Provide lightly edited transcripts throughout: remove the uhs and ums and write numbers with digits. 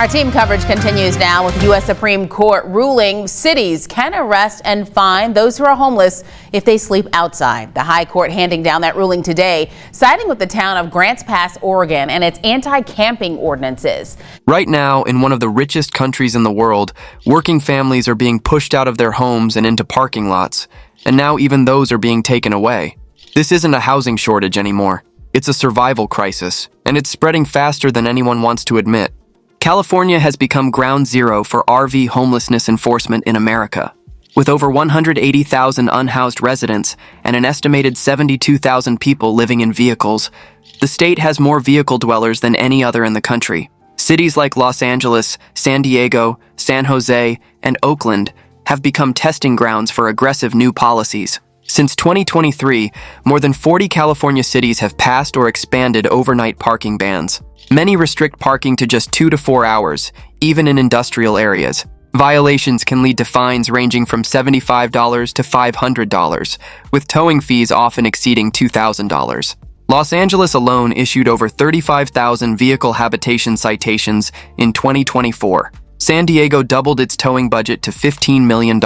Our team coverage continues now with U.S. Supreme Court ruling cities can arrest and fine those who are homeless if they sleep outside. The High Court handing down that ruling today, siding with the town of Grants Pass, Oregon, and its anti-camping ordinances. Right now, in one of the richest countries in the world, working families are being pushed out of their homes and into parking lots, and now even those are being taken away. This isn't a housing shortage anymore. It's a survival crisis, and it's spreading faster than anyone wants to admit. California has become ground zero for RV homelessness enforcement in America. With over 180,000 unhoused residents and an estimated 72,000 people living in vehicles, the state has more vehicle dwellers than any other in the country. Cities like Los Angeles, San Diego, San Jose, and Oakland have become testing grounds for aggressive new policies. Since 2023, more than 40 California cities have passed or expanded overnight parking bans. Many restrict parking to just 2 to 4 hours, even in industrial areas. Violations can lead to fines ranging from $75 to $500, with towing fees often exceeding $2,000. Los Angeles alone issued over 35,000 vehicle habitation citations in 2024. San Diego doubled its towing budget to $15 million.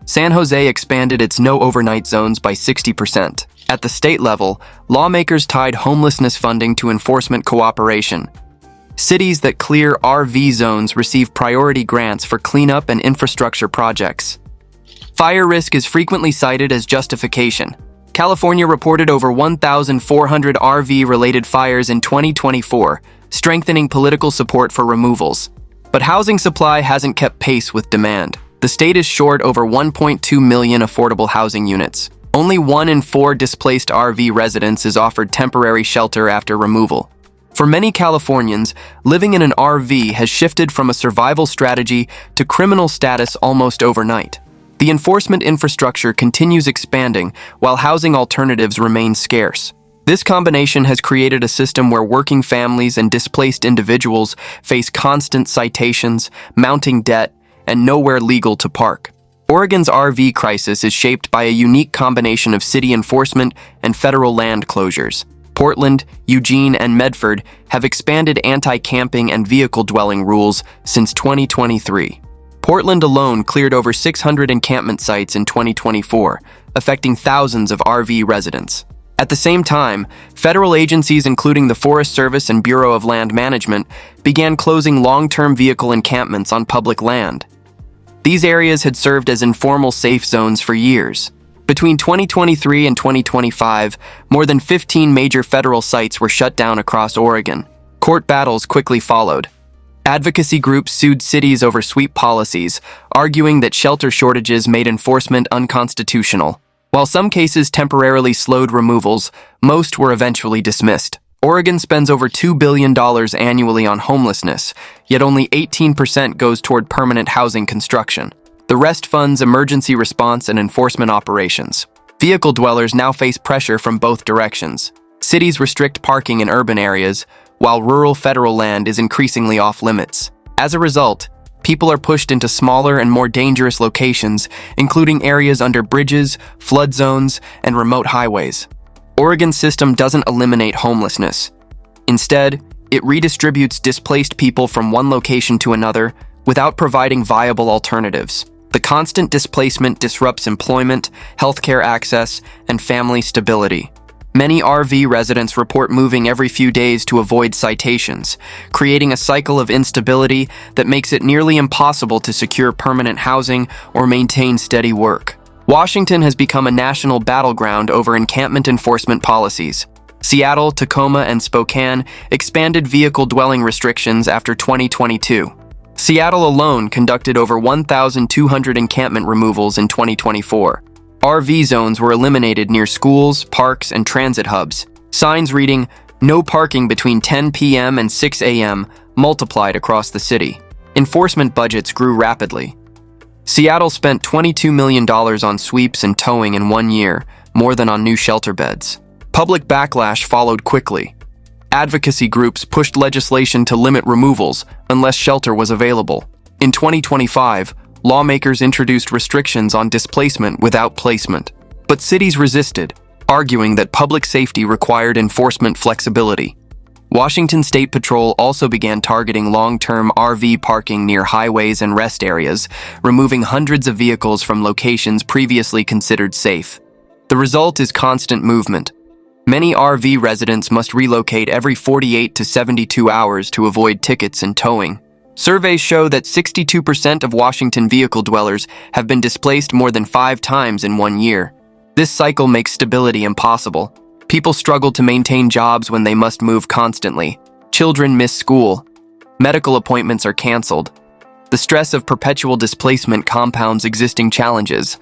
San Jose expanded its no overnight zones by 60%. At the state level, lawmakers tied homelessness funding to enforcement cooperation. Cities that clear RV zones receive priority grants for cleanup and infrastructure projects. Fire risk is frequently cited as justification. California reported over 1,400 RV-related fires in 2024, strengthening political support for removals. But housing supply hasn't kept pace with demand. The state is short over 1.2 million affordable housing units. Only 1 in 4 displaced RV residents is offered temporary shelter after removal. For many Californians, living in an RV has shifted from a survival strategy to criminal status almost overnight. The enforcement infrastructure continues expanding while housing alternatives remain scarce. This combination has created a system where working families and displaced individuals face constant citations, mounting debt, and nowhere legal to park. Oregon's RV crisis is shaped by a unique combination of city enforcement and federal land closures. Portland, Eugene, and Medford have expanded anti-camping and vehicle dwelling rules since 2023. Portland alone cleared over 600 encampment sites in 2024, affecting thousands of RV residents. At the same time, federal agencies including the Forest Service and Bureau of Land Management began closing long-term vehicle encampments on public land. These areas had served as informal safe zones for years. Between 2023 and 2025, more than 15 major federal sites were shut down across Oregon. Court battles quickly followed. Advocacy groups sued cities over sweep policies, arguing that shelter shortages made enforcement unconstitutional. While some cases temporarily slowed removals, most were eventually dismissed. Oregon spends over $2 billion annually on homelessness, yet only 18% goes toward permanent housing construction. The rest funds emergency response and enforcement operations. Vehicle dwellers now face pressure from both directions. Cities restrict parking in urban areas, while rural federal land is increasingly off-limits. As a result, people are pushed into smaller and more dangerous locations, including areas under bridges, flood zones, and remote highways. Oregon's system doesn't eliminate homelessness. Instead, it redistributes displaced people from one location to another without providing viable alternatives. The constant displacement disrupts employment, healthcare access, and family stability. Many RV residents report moving every few days to avoid citations, creating a cycle of instability that makes it nearly impossible to secure permanent housing or maintain steady work. Washington has become a national battleground over encampment enforcement policies. Seattle, Tacoma, and Spokane expanded vehicle dwelling restrictions after 2022. Seattle alone conducted over 1,200 encampment removals in 2024. RV zones were eliminated near schools, parks, and transit hubs. Signs reading, "No parking between 10 p.m. and 6 a.m." multiplied across the city. Enforcement budgets grew rapidly. Seattle spent $22 million on sweeps and towing in 1 year, more than on new shelter beds. Public backlash followed quickly. Advocacy groups pushed legislation to limit removals unless shelter was available. In 2025, lawmakers introduced restrictions on displacement without placement. But cities resisted, arguing that public safety required enforcement flexibility. Washington State Patrol also began targeting long-term RV parking near highways and rest areas, removing hundreds of vehicles from locations previously considered safe. The result is constant movement. Many RV residents must relocate every 48 to 72 hours to avoid tickets and towing. Surveys show that 62% of Washington vehicle dwellers have been displaced more than 5 times in 1 year. This cycle makes stability impossible. People struggle to maintain jobs when they must move constantly. Children miss school. Medical appointments are canceled. The stress of perpetual displacement compounds existing challenges.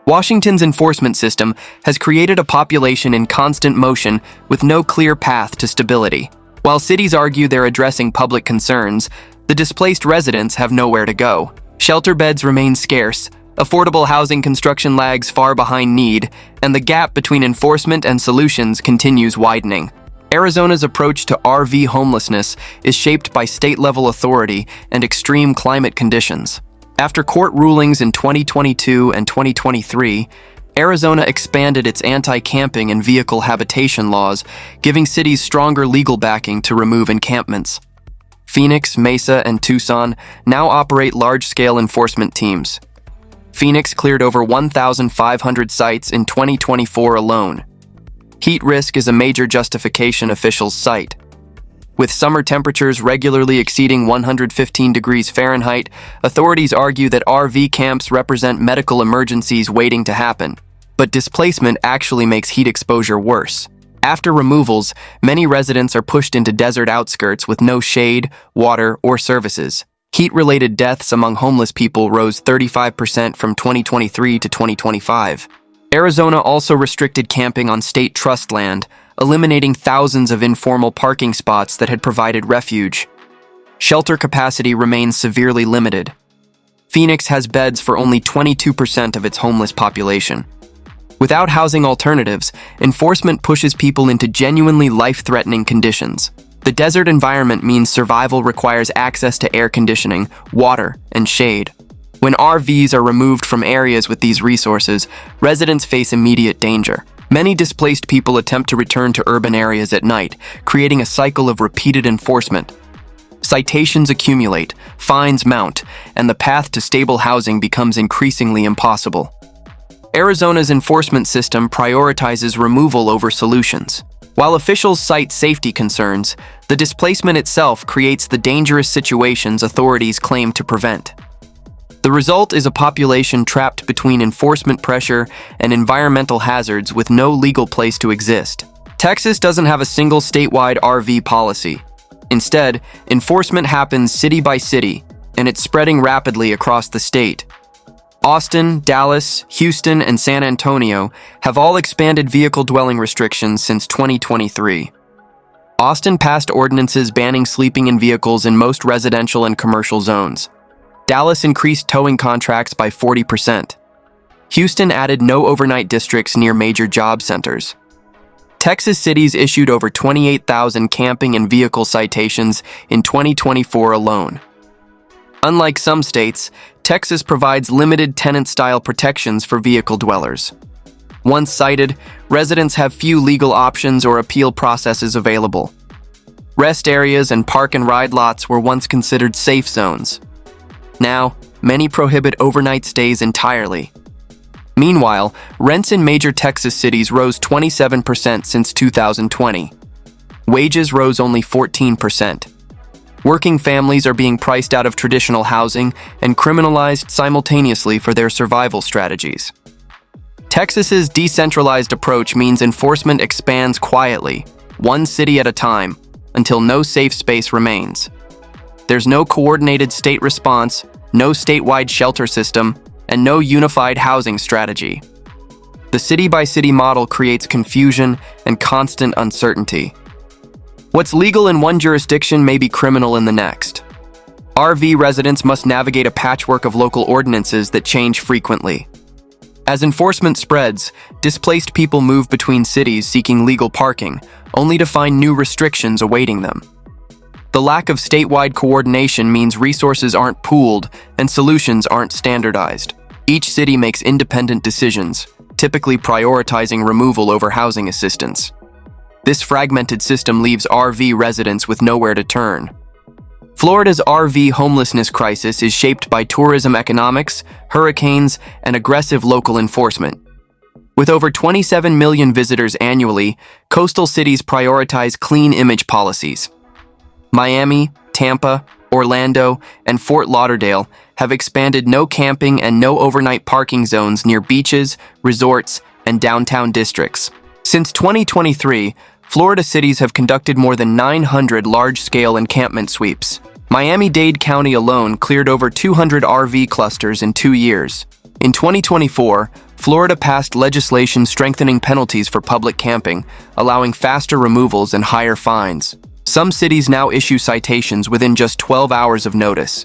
Washington's enforcement system has created a population in constant motion with no clear path to stability. While cities argue they're addressing public concerns, the displaced residents have nowhere to go. Shelter beds remain scarce, affordable housing construction lags far behind need, and the gap between enforcement and solutions continues widening. Arizona's approach to RV homelessness is shaped by state-level authority and extreme climate conditions. After court rulings in 2022 and 2023, Arizona expanded its anti-camping and vehicle habitation laws, giving cities stronger legal backing to remove encampments. Phoenix, Mesa, and Tucson now operate large-scale enforcement teams. Phoenix cleared over 1,500 sites in 2024 alone. Heat risk is a major justification officials cite. With summer temperatures regularly exceeding 115 degrees Fahrenheit, authorities argue that RV camps represent medical emergencies waiting to happen. But displacement actually makes heat exposure worse. After removals, many residents are pushed into desert outskirts with no shade, water, or services. Heat-related deaths among homeless people rose 35% from 2023 to 2025. Arizona also restricted camping on state trust land, eliminating thousands of informal parking spots that had provided refuge. Shelter capacity remains severely limited. Phoenix has beds for only 22% of its homeless population. Without housing alternatives, enforcement pushes people into genuinely life-threatening conditions. The desert environment means survival requires access to air conditioning, water, and shade. When RVs are removed from areas with these resources, residents face immediate danger. Many displaced people attempt to return to urban areas at night, creating a cycle of repeated enforcement. Citations accumulate, fines mount, and the path to stable housing becomes increasingly impossible. Arizona's enforcement system prioritizes removal over solutions. While officials cite safety concerns, the displacement itself creates the dangerous situations authorities claim to prevent. The result is a population trapped between enforcement pressure and environmental hazards with no legal place to exist. Texas doesn't have a single statewide RV policy. Instead, enforcement happens city by city, and it's spreading rapidly across the state. Austin, Dallas, Houston, and San Antonio have all expanded vehicle dwelling restrictions since 2023. Austin passed ordinances banning sleeping in vehicles in most residential and commercial zones. Dallas increased towing contracts by 40%. Houston added no overnight districts near major job centers. Texas cities issued over 28,000 camping and vehicle citations in 2024 alone. Unlike some states, Texas provides limited tenant-style protections for vehicle dwellers. Once cited, residents have few legal options or appeal processes available. Rest areas and park and ride lots were once considered safe zones. Now, many prohibit overnight stays entirely. Meanwhile, rents in major Texas cities rose 27% since 2020. Wages rose only 14%. Working families are being priced out of traditional housing and criminalized simultaneously for their survival strategies. Texas's decentralized approach means enforcement expands quietly, one city at a time, until no safe space remains. There's no coordinated state response, no statewide shelter system, and no unified housing strategy. The city-by-city model creates confusion and constant uncertainty. What's legal in one jurisdiction may be criminal in the next. RV residents must navigate a patchwork of local ordinances that change frequently. As enforcement spreads, displaced people move between cities seeking legal parking, only to find new restrictions awaiting them. The lack of statewide coordination means resources aren't pooled and solutions aren't standardized. Each city makes independent decisions, typically prioritizing removal over housing assistance. This fragmented system leaves RV residents with nowhere to turn. Florida's RV homelessness crisis is shaped by tourism economics, hurricanes, and aggressive local enforcement. With over 27 million visitors annually, coastal cities prioritize clean image policies. Miami, Tampa, Orlando, and Fort Lauderdale have expanded no camping and no overnight parking zones near beaches, resorts, and downtown districts. Since 2023, Florida cities have conducted more than 900 large-scale encampment sweeps. Miami-Dade County alone cleared over 200 RV clusters in 2 years. In 2024, Florida passed legislation strengthening penalties for public camping, allowing faster removals and higher fines. Some cities now issue citations within just 12 hours of notice.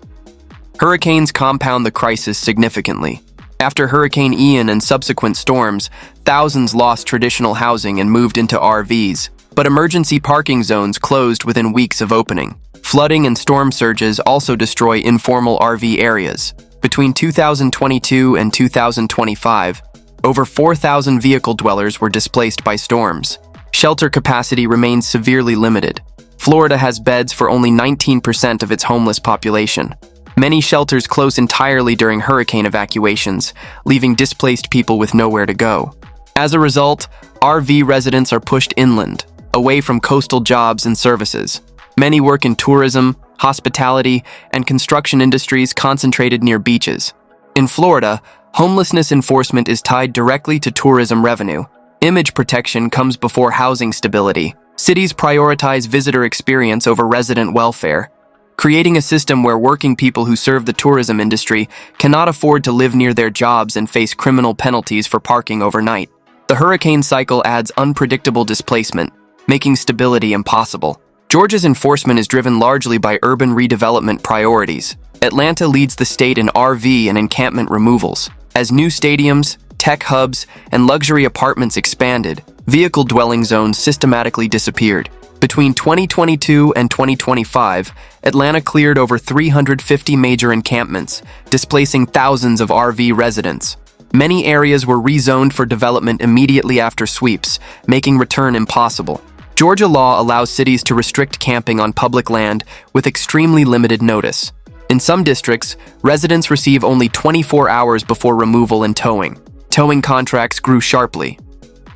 Hurricanes compound the crisis significantly. After Hurricane Ian and subsequent storms, thousands lost traditional housing and moved into RVs, but emergency parking zones closed within weeks of opening. Flooding and storm surges also destroy informal RV areas. Between 2022 and 2025, over 4,000 vehicle dwellers were displaced by storms. Shelter capacity remains severely limited. Florida has beds for only 19% of its homeless population. Many shelters close entirely during hurricane evacuations, leaving displaced people with nowhere to go. As a result, RV residents are pushed inland, away from coastal jobs and services. Many work in tourism, hospitality, and construction industries concentrated near beaches. In Florida, homelessness enforcement is tied directly to tourism revenue. Image protection comes before housing stability. Cities prioritize visitor experience over resident welfare, creating a system where working people who serve the tourism industry cannot afford to live near their jobs and face criminal penalties for parking overnight. The hurricane cycle adds unpredictable displacement, making stability impossible. Georgia's enforcement is driven largely by urban redevelopment priorities. Atlanta leads the state in RV and encampment removals. As new stadiums, tech hubs, and luxury apartments expanded, vehicle dwelling zones systematically disappeared. Between 2022 and 2025, Atlanta cleared over 350 major encampments, displacing thousands of RV residents. Many areas were rezoned for development immediately after sweeps, making return impossible. Georgia law allows cities to restrict camping on public land with extremely limited notice. In some districts, residents receive only 24 hours before removal and towing. Towing contracts grew sharply.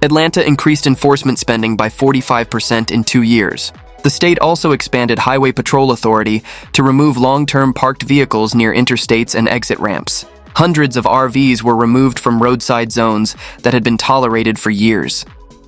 Atlanta increased enforcement spending by 45% in 2 years. The state also expanded Highway Patrol Authority to remove long-term parked vehicles near interstates and exit ramps. Hundreds of RVs were removed from roadside zones that had been tolerated for years.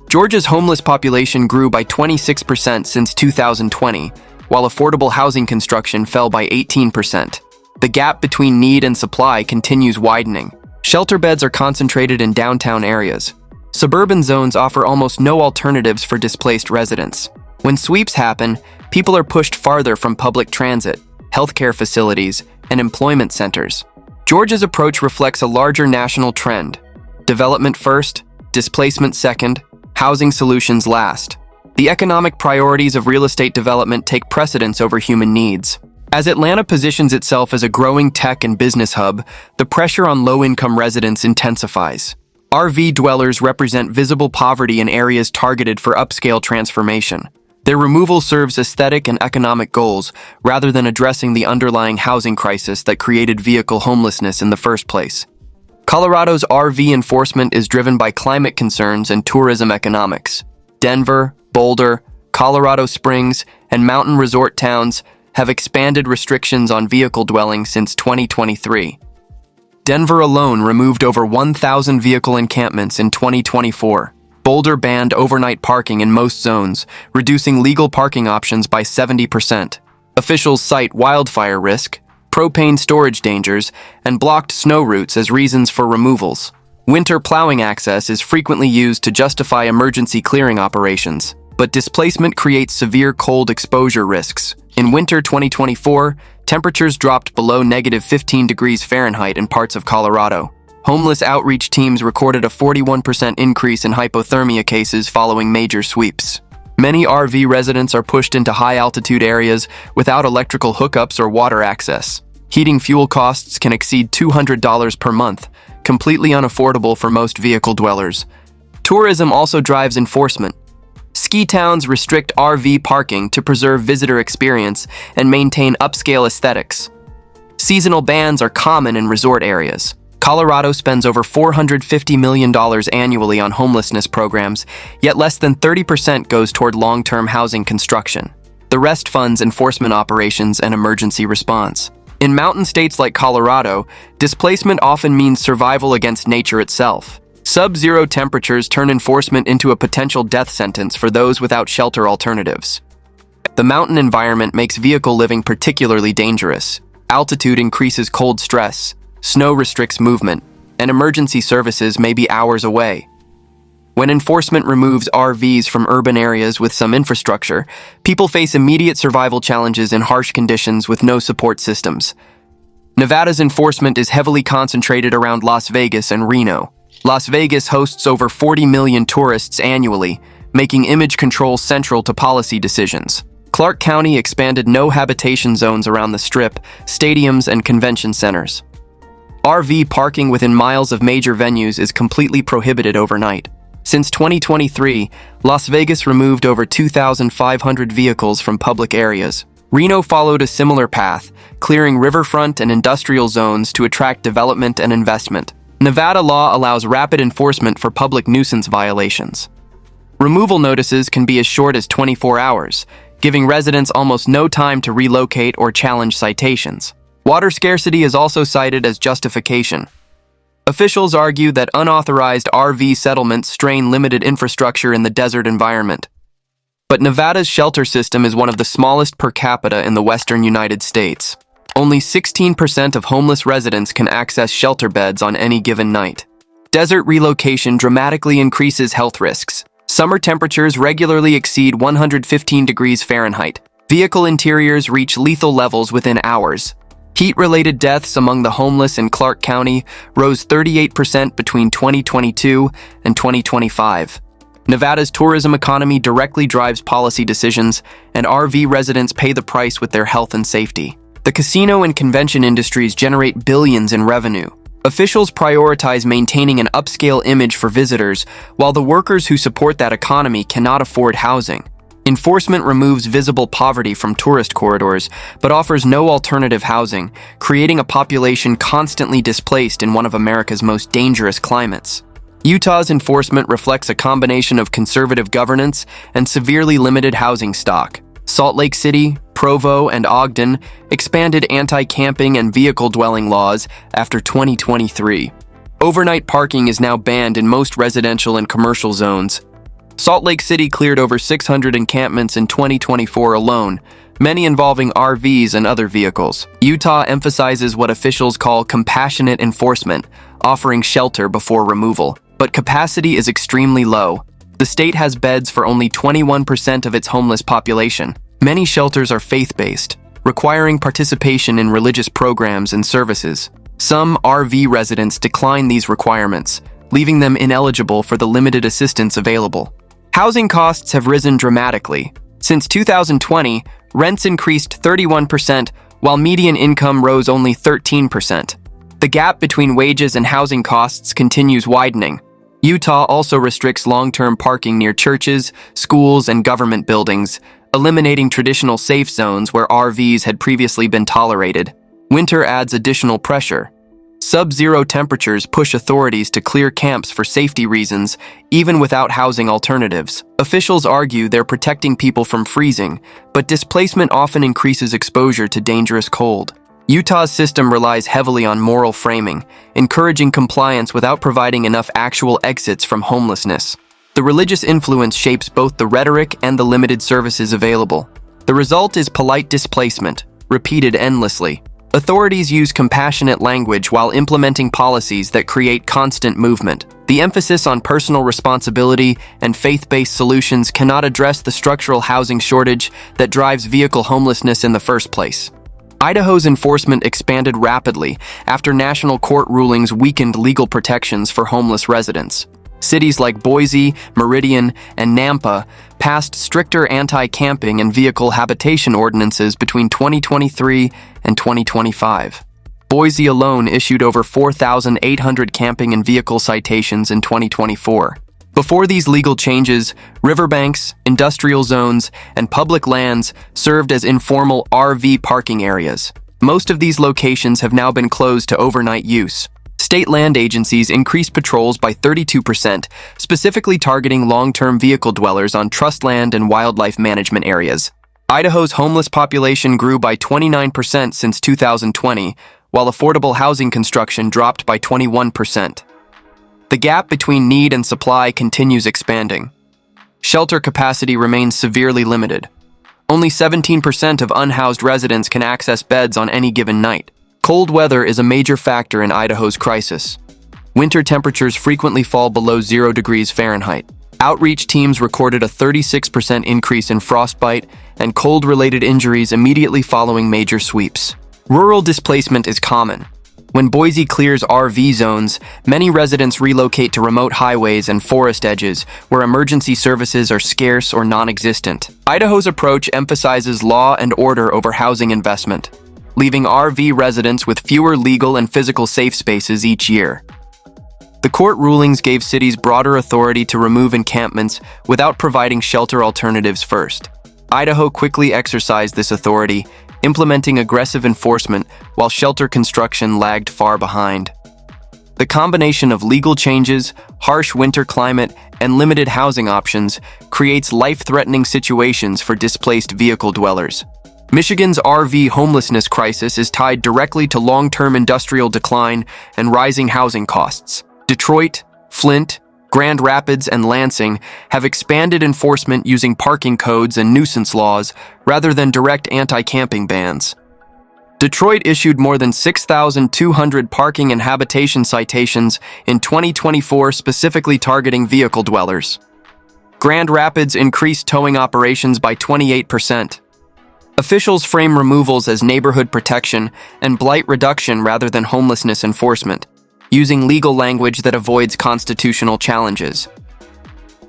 Georgia's homeless population grew by 26% since 2020, while affordable housing construction fell by 18%. The gap between need and supply continues widening. Shelter beds are concentrated in downtown areas. Suburban zones offer almost no alternatives for displaced residents. When sweeps happen, people are pushed farther from public transit, healthcare facilities, and employment centers. Georgia's approach reflects a larger national trend: development first, displacement second, housing solutions last. The economic priorities of real estate development take precedence over human needs. As Atlanta positions itself as a growing tech and business hub, the pressure on low-income residents intensifies. RV dwellers represent visible poverty in areas targeted for upscale transformation. Their removal serves aesthetic and economic goals rather than addressing the underlying housing crisis that created vehicle homelessness in the first place. Colorado's RV enforcement is driven by climate concerns and tourism economics. Denver, Boulder, Colorado Springs, and mountain resort towns have expanded restrictions on vehicle dwelling since 2023. Denver alone removed over 1,000 vehicle encampments in 2024. Boulder banned overnight parking in most zones, reducing legal parking options by 70%. Officials cite wildfire risk, propane storage dangers, and blocked snow routes as reasons for removals. Winter plowing access is frequently used to justify emergency clearing operations, but displacement creates severe cold exposure risks. In winter 2024, temperatures dropped below -15 degrees Fahrenheit in parts of Colorado. Homeless outreach teams recorded a 41% increase in hypothermia cases following major sweeps. Many RV residents are pushed into high-altitude areas without electrical hookups or water access. Heating fuel costs can exceed $200 per month, completely unaffordable for most vehicle dwellers. Tourism also drives enforcement. Ski towns restrict RV parking to preserve visitor experience and maintain upscale aesthetics. Seasonal bans are common in resort areas. Colorado spends over $450 million annually on homelessness programs, yet less than 30% goes toward long-term housing construction. The rest funds enforcement operations and emergency response. In mountain states like Colorado, displacement often means survival against nature itself. Sub-zero temperatures turn enforcement into a potential death sentence for those without shelter alternatives. The mountain environment makes vehicle living particularly dangerous. Altitude increases cold stress, snow restricts movement, and emergency services may be hours away. When enforcement removes RVs from urban areas with some infrastructure, people face immediate survival challenges in harsh conditions with no support systems. Nevada's enforcement is heavily concentrated around Las Vegas and Reno. Las Vegas hosts over 40 million tourists annually, making image control central to policy decisions. Clark County expanded no habitation zones around the Strip, stadiums, and convention centers. RV parking within miles of major venues is completely prohibited overnight. Since 2023, Las Vegas removed over 2,500 vehicles from public areas. Reno followed a similar path, clearing riverfront and industrial zones to attract development and investment. Nevada law allows rapid enforcement for public nuisance violations. Removal notices can be as short as 24 hours, giving residents almost no time to relocate or challenge citations. Water scarcity is also cited as justification. Officials argue that unauthorized RV settlements strain limited infrastructure in the desert environment. But Nevada's shelter system is one of the smallest per capita in the western United States. Only 16% of homeless residents can access shelter beds on any given night. Desert relocation dramatically increases health risks. Summer temperatures regularly exceed 115 degrees Fahrenheit. Vehicle interiors reach lethal levels within hours. Heat-related deaths among the homeless in Clark County rose 38% between 2022 and 2025. Nevada's tourism economy directly drives policy decisions, and RV residents pay the price with their health and safety. The casino and convention industries generate billions in revenue. Officials prioritize maintaining an upscale image for visitors, while the workers who support that economy cannot afford housing. Enforcement removes visible poverty from tourist corridors, but offers no alternative housing, creating a population constantly displaced in one of America's most dangerous climates. Utah's enforcement reflects a combination of conservative governance and severely limited housing stock. Salt Lake City, Provo, and Ogden expanded anti-camping and vehicle-dwelling laws after 2023. Overnight parking is now banned in most residential and commercial zones. Salt Lake City cleared over 600 encampments in 2024 alone, many involving RVs and other vehicles. Utah emphasizes what officials call compassionate enforcement, offering shelter before removal. But capacity is extremely low. The state has beds for only 21% of its homeless population. Many shelters are faith-based, requiring participation in religious programs and services. Some RV residents decline these requirements, leaving them ineligible for the limited assistance available. Housing costs have risen dramatically. Since 2020, rents increased 31%, while median income rose only 13%. The gap between wages and housing costs continues widening. Utah also restricts long-term parking near churches, schools, and government buildings, eliminating traditional safe zones where RVs had previously been tolerated. Winter adds additional pressure. Sub-zero temperatures push authorities to clear camps for safety reasons, even without housing alternatives. Officials argue they're protecting people from freezing, but displacement often increases exposure to dangerous cold. Utah's system relies heavily on moral framing, encouraging compliance without providing enough actual exits from homelessness. The religious influence shapes both the rhetoric and the limited services available. The result is polite displacement, repeated endlessly. Authorities use compassionate language while implementing policies that create constant movement. The emphasis on personal responsibility and faith-based solutions cannot address the structural housing shortage that drives vehicle homelessness in the first place. Idaho's enforcement expanded rapidly after national court rulings weakened legal protections for homeless residents. Cities like Boise, Meridian, and Nampa passed stricter anti-camping and vehicle habitation ordinances between 2023 and 2025. Boise alone issued over 4,800 camping and vehicle citations in 2024. Before these legal changes, riverbanks, industrial zones, and public lands served as informal RV parking areas. Most of these locations have now been closed to overnight use. State land agencies increased patrols by 32%, specifically targeting long-term vehicle dwellers on trust land and wildlife management areas. Idaho's homeless population grew by 29% since 2020, while affordable housing construction dropped by 21%. The gap between need and supply continues expanding. Shelter capacity remains severely limited. Only 17% of unhoused residents can access beds on any given night. Cold weather is a major factor in Idaho's crisis. Winter temperatures frequently fall below 0 degrees Fahrenheit. Outreach teams recorded a 36% increase in frostbite and cold-related injuries immediately following major sweeps. Rural displacement is common. When Boise clears RV zones, many residents relocate to remote highways and forest edges where emergency services are scarce or non-existent. Idaho's approach emphasizes law and order over housing investment, leaving RV residents with fewer legal and physical safe spaces each year. The court rulings gave cities broader authority to remove encampments without providing shelter alternatives first. Idaho quickly exercised this authority, implementing aggressive enforcement while shelter construction lagged far behind. The combination of legal changes, harsh winter climate, and limited housing options creates life-threatening situations for displaced vehicle dwellers. Michigan's RV homelessness crisis is tied directly to long-term industrial decline and rising housing costs. Detroit, Flint, Grand Rapids, and Lansing have expanded enforcement using parking codes and nuisance laws rather than direct anti-camping bans. Detroit issued more than 6,200 parking and habitation citations in 2024 specifically targeting vehicle dwellers. Grand Rapids increased towing operations by 28%. Officials frame removals as neighborhood protection and blight reduction rather than homelessness enforcement, using legal language that avoids constitutional challenges.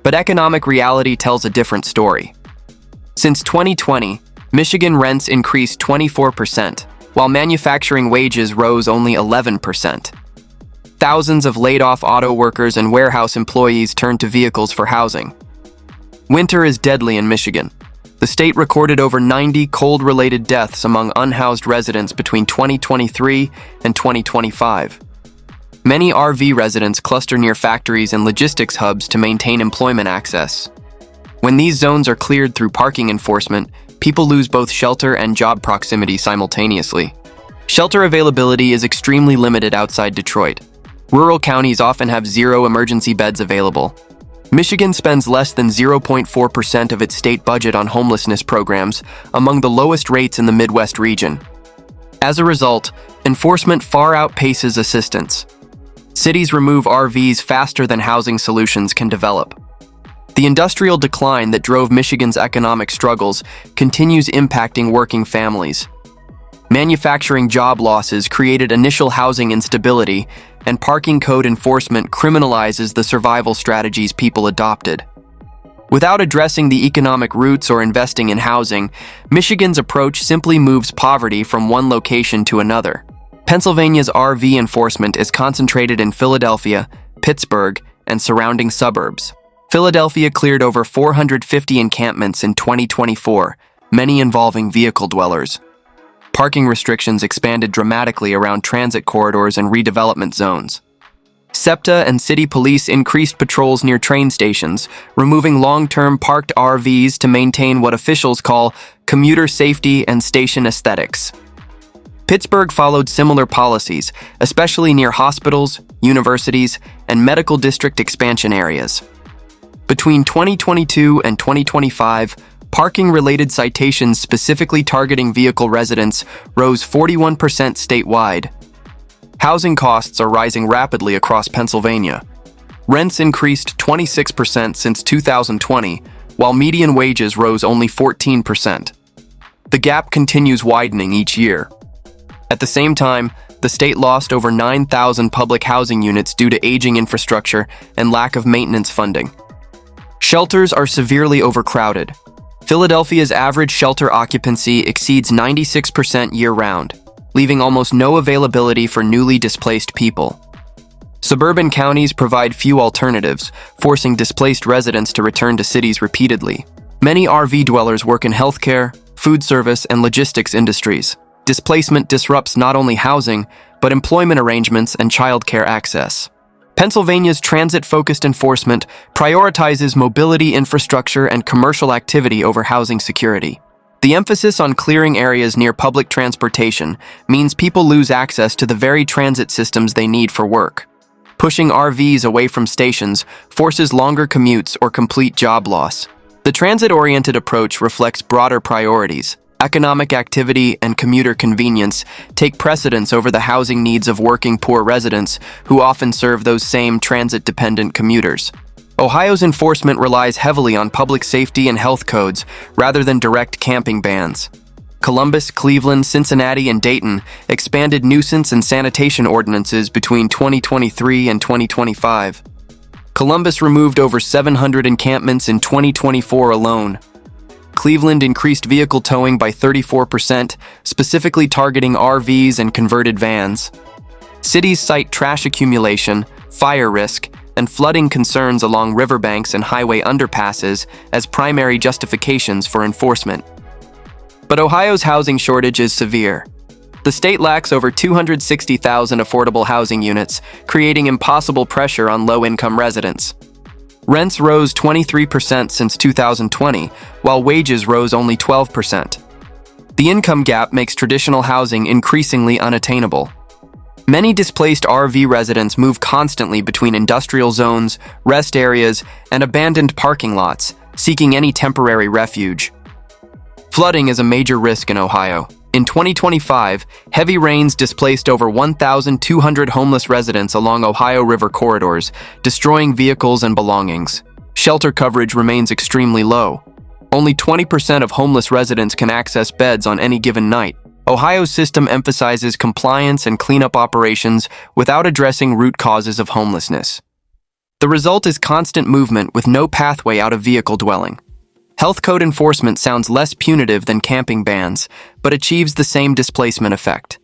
But economic reality tells a different story. Since 2020, Michigan rents increased 24%, while manufacturing wages rose only 11%. Thousands of laid-off auto workers and warehouse employees turned to vehicles for housing. Winter is deadly in Michigan. The state recorded over 90 cold-related deaths among unhoused residents between 2023 and 2025. Many RV residents cluster near factories and logistics hubs to maintain employment access. When these zones are cleared through parking enforcement, people lose both shelter and job proximity simultaneously. Shelter availability is extremely limited outside Detroit. Rural counties often have 0 emergency beds available. Michigan spends less than 0.4% of its state budget on homelessness programs, among the lowest rates in the Midwest region. As a result, enforcement far outpaces assistance. Cities remove RVs faster than housing solutions can develop. The industrial decline that drove Michigan's economic struggles continues impacting working families. Manufacturing job losses created initial housing instability, and parking code enforcement criminalizes the survival strategies people adopted. Without addressing the economic roots or investing in housing, Michigan's approach simply moves poverty from one location to another. Pennsylvania's RV enforcement is concentrated in Philadelphia, Pittsburgh, and surrounding suburbs. Philadelphia cleared over 450 encampments in 2024, many involving vehicle dwellers. Parking restrictions expanded dramatically around transit corridors and redevelopment zones. SEPTA and city police increased patrols near train stations, removing long-term parked RVs to maintain what officials call commuter safety and station aesthetics. Pittsburgh followed similar policies, especially near hospitals, universities, and medical district expansion areas. Between 2022 and 2025, parking-related citations specifically targeting vehicle residents rose 41% statewide. Housing costs are rising rapidly across Pennsylvania. Rents increased 26% since 2020, while median wages rose only 14%. The gap continues widening each year. At the same time, the state lost over 9,000 public housing units due to aging infrastructure and lack of maintenance funding. Shelters are severely overcrowded. Philadelphia's average shelter occupancy exceeds 96% year-round, leaving almost no availability for newly displaced people. Suburban counties provide few alternatives, forcing displaced residents to return to cities repeatedly. Many RV dwellers work in healthcare, food service, and logistics industries. Displacement disrupts not only housing, but employment arrangements and childcare access. Pennsylvania's transit-focused enforcement prioritizes mobility infrastructure and commercial activity over housing security. The emphasis on clearing areas near public transportation means people lose access to the very transit systems they need for work. Pushing RVs away from stations forces longer commutes or complete job loss. The transit-oriented approach reflects broader priorities. Economic activity and commuter convenience take precedence over the housing needs of working poor residents who often serve those same transit-dependent commuters. Ohio's enforcement relies heavily on public safety and health codes rather than direct camping bans. Columbus, Cleveland, Cincinnati, and Dayton expanded nuisance and sanitation ordinances between 2023 and 2025. Columbus removed over 700 encampments in 2024 alone. Cleveland increased vehicle towing by 34%, specifically targeting RVs and converted vans. Cities cite trash accumulation, fire risk, and flooding concerns along riverbanks and highway underpasses as primary justifications for enforcement. But Ohio's housing shortage is severe. The state lacks over 260,000 affordable housing units, creating impossible pressure on low-income residents. Rents rose 23% since 2020, while wages rose only 12%. The income gap makes traditional housing increasingly unattainable. Many displaced RV residents move constantly between industrial zones, rest areas, and abandoned parking lots, seeking any temporary refuge. Flooding is a major risk in Ohio. In 2025, heavy rains displaced over 1,200 homeless residents along Ohio River corridors, destroying vehicles and belongings. Shelter coverage remains extremely low. Only 20% of homeless residents can access beds on any given night. Ohio's system emphasizes compliance and cleanup operations without addressing root causes of homelessness. The result is constant movement with no pathway out of vehicle dwelling. Health code enforcement sounds less punitive than camping bans, but achieves the same displacement effect.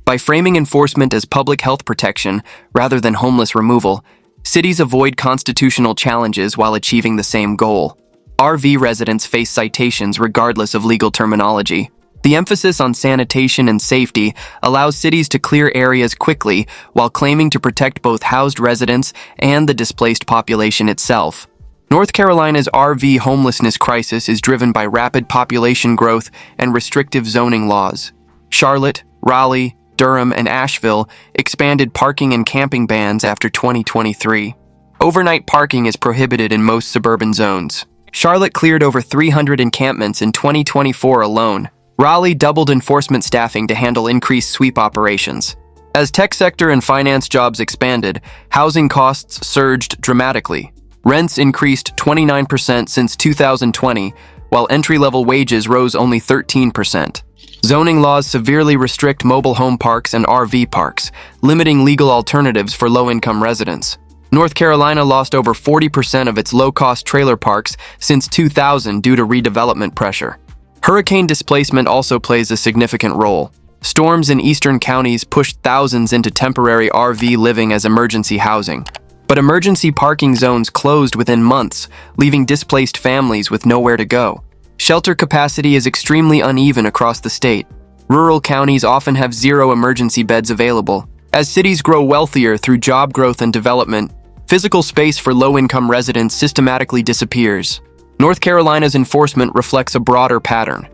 By framing enforcement as public health protection rather than homeless removal, cities avoid constitutional challenges while achieving the same goal. RV residents face citations regardless of legal terminology. The emphasis on sanitation and safety allows cities to clear areas quickly while claiming to protect both housed residents and the displaced population itself. North Carolina's RV homelessness crisis is driven by rapid population growth and restrictive zoning laws. Charlotte, Raleigh, Durham, and Asheville expanded parking and camping bans after 2023. Overnight parking is prohibited in most suburban zones. Charlotte cleared over 300 encampments in 2024 alone. Raleigh doubled enforcement staffing to handle increased sweep operations. As tech sector and finance jobs expanded, housing costs surged dramatically. Rents increased 29% since 2020, while entry-level wages rose only 13%. Zoning laws severely restrict mobile home parks and RV parks, limiting legal alternatives for low-income residents. North Carolina lost over 40% of its low-cost trailer parks since 2000 due to redevelopment pressure. Hurricane displacement also plays a significant role. Storms in eastern counties pushed thousands into temporary RV living as emergency housing. But emergency parking zones closed within months, leaving displaced families with nowhere to go. Shelter capacity is extremely uneven across the state. Rural counties often have zero emergency beds available. As cities grow wealthier through job growth and development, physical space for low-income residents systematically disappears. North Carolina's enforcement reflects a broader pattern: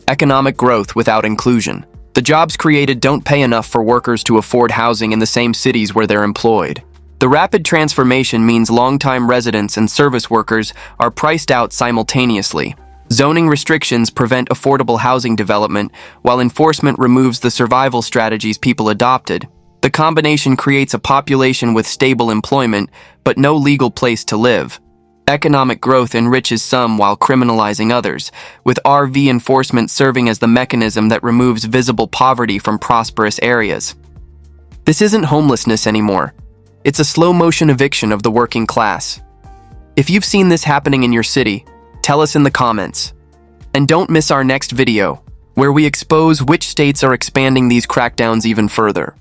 economic growth without inclusion. The jobs created don't pay enough for workers to afford housing in the same cities where they're employed. The rapid transformation means longtime residents and service workers are priced out simultaneously. Zoning restrictions prevent affordable housing development, while enforcement removes the survival strategies people adopted. The combination creates a population with stable employment, but no legal place to live. Economic growth enriches some while criminalizing others, with RV enforcement serving as the mechanism that removes visible poverty from prosperous areas. This isn't homelessness anymore. It's a slow-motion eviction of the working class. If you've seen this happening in your city, tell us in the comments. And don't miss our next video, where we expose which states are expanding these crackdowns even further.